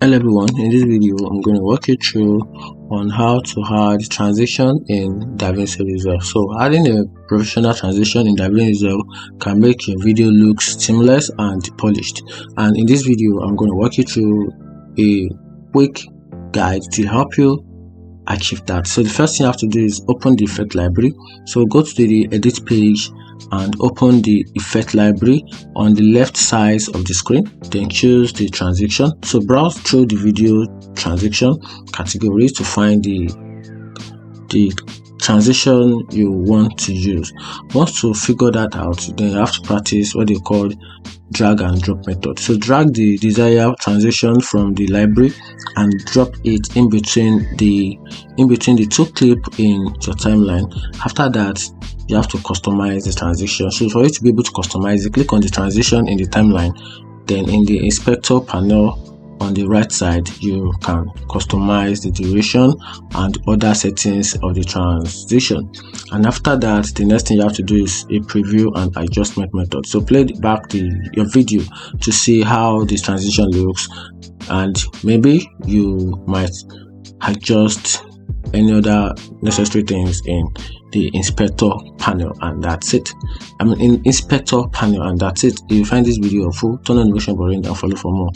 Hello everyone, in this video I'm going to walk you through on how to add transition in Davinci Resolve. So adding a professional transition in Davinci Resolve can make your video look seamless and polished, and in this video I'm going to walk you through a quick guide to help you achieve that. So the first thing you have to do is open the effect library. So go to the edit page and open the effect library on the left side of the screen, then choose the transition. So browse through the video transition categories to find the transition you want to use. Once you figure that out, then you have to practice what they call drag and drop method. So drag the desired transition from the library and drop it in between the two clips in your timeline. After that, you have to customize the transition. So for you to be able to customize it, click on the transition in the timeline, then in the inspector panel on the right side you can customize the duration and other settings of the transition. And after that, the next thing you have to do is a preview and adjustment method. So play back your video to see how this transition looks, and maybe you might adjust any other necessary things in the inspector panel, and that's it. In inspector panel, and that's it. If you find this video helpful, turn on the notification button and follow for more.